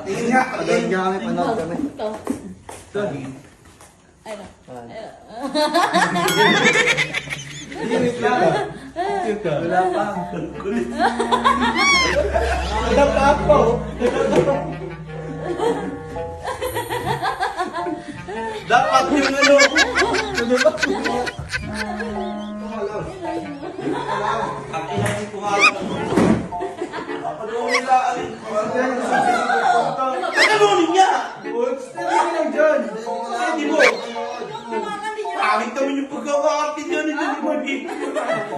Tingin nga. Panood nga kami, panood kami. Ano? Wala pa. Wala pa ako. Dapat yung ano. Ang inahin ko nga lang. Pagkalunin niya! Hindi mo. Pangit naman yung pagkakakarte niya ni Mami.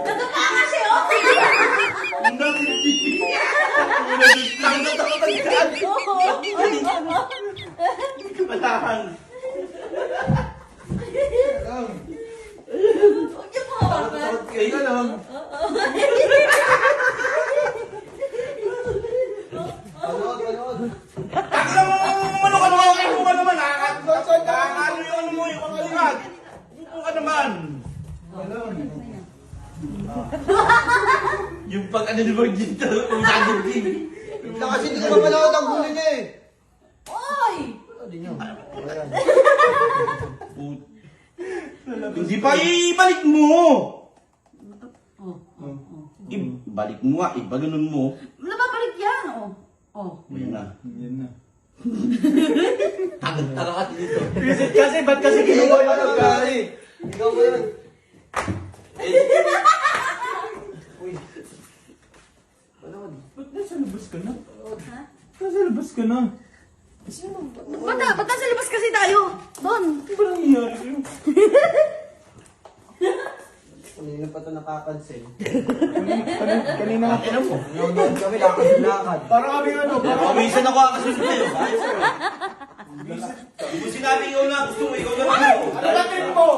Natapanga siya, oh! Ang nakiti. Ang natakatagkaan. Hindi ka malahan. Huwag niyo po hawakan. Kaya lang. Panood. Ako lang ano ka naman kayo mo naman. Nakakano yung ano mo yung pangalikat. Upo ka naman. Yung pag ano ni Virgin to, kung nagiging. Ito kasi hindi ko mapanood ang huli niya eh. Oy! Hindi nyo. Hindi pa ibalik mo. Oh. Ibalik mo nga, iba ganun mo. Nababalik yan, oh. Oh. Yan na. Yan na. Taga ka dito. Visit kasi, ba't kasi kinuha yung pagkari? Ikaw ba yun? Uy. Panood. Ba't nasa labas ka na? Ha? Nasa labas ka na? Ba't nasa labas kasi tayo? Doon. Ano ba nangyayari sa'yo? Kanina pa ito nakapansin. Kanina nga. Ano mo? Nanonood kami, lakad-lakad. Parang kami ano, parang Minsan ako kakasunod sa'yo. Ayos sa'yo. Hindi mo sinabi ikaw na gusto mo, ikaw na gusto mo. ano ba trip mo?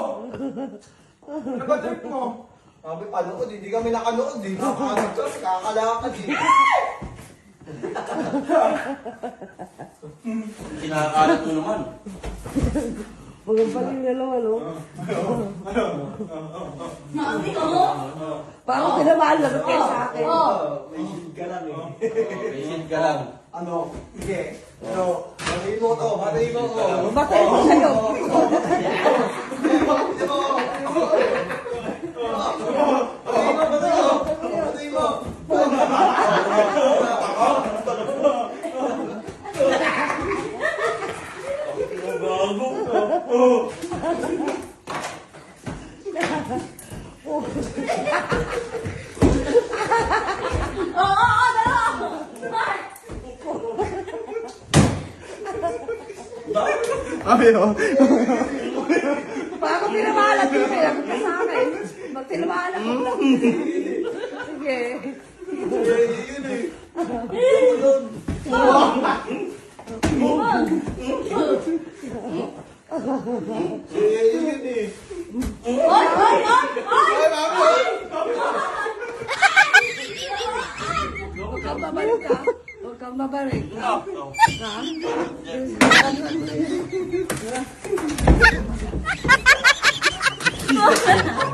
Ano ba trip mo? Sabi, panood, hindi kami nakanood eh. Nakakanood kami, kakalakad eh. Kinakalat mo naman. Magampaling na lang, ano? Mami, oh. Parang pinamahalagot kayo sa akin. Oh. May shield ka lang eh. Patient ka lang. Ano? Sige. Ano? Batayin mo to, batayin mo ko. Batay ko sa'yo. Batayin mo. Gago. Abi, oh. Parang pinamahalag ko sinagot ka sa akin. Magpinamahalag ko lang. Sige. Yun eh. Yun eh. Oy! Huwag kang babalik ka. Huwag kang babalik. Ha?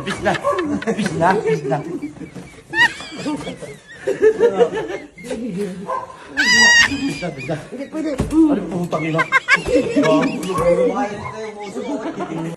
Bis na. Hindi pwede. Ano putang ina? Kumain tayo, puso mo.